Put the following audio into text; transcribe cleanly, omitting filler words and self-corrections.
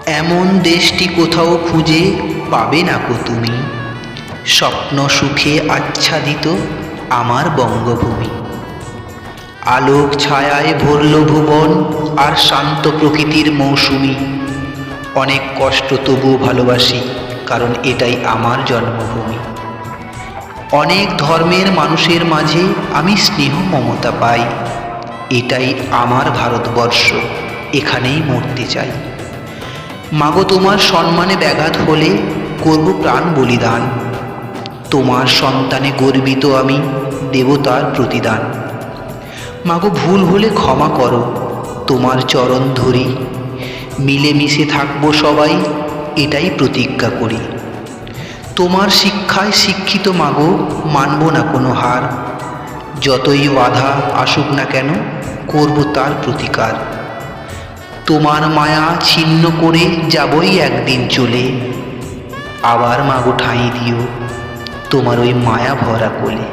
এমন দেশটি কোথাও খুঁজে পাবে না কো তুমি, স্বপ্ন সুখে আচ্ছাদিত আমার বঙ্গভূমি। আলোক ছায়ায় ভরল ভুবন আর শান্ত প্রকৃতির মৌসুমি। অনেক কষ্ট তবু ভালোবাসি, কারণ এটাই আমার জন্মভূমি। অনেক ধর্মের মানুষের মাঝে আমি স্নেহ মমতা পাই। এটাই আমার ভারতবর্ষ, এখানেই মরতে চাই। মাগো, তোমার সম্মানে ব্যাঘাত হলে করব প্রাণ বলিদান। তোমার সন্তানে গর্বিত আমি, দেব তার প্রতিদান। মাগো, ভুল হলে ক্ষমা করো, তোমার চরণ ধরি। মিলেমিশে থাকবো সবাই, এটাই প্রতিজ্ঞা করি। তোমার শিক্ষায় শিক্ষিত মাগো, মানব না কোনো হার। যতই বাধা আসুক না কেন, করব তার প্রতিকার। তোমার মায়া ছিন্ন করে যাবই একদিন চলে, আবার মাগো ঠাঁই দিও তোমার ওই মায়া ভরা কোলে।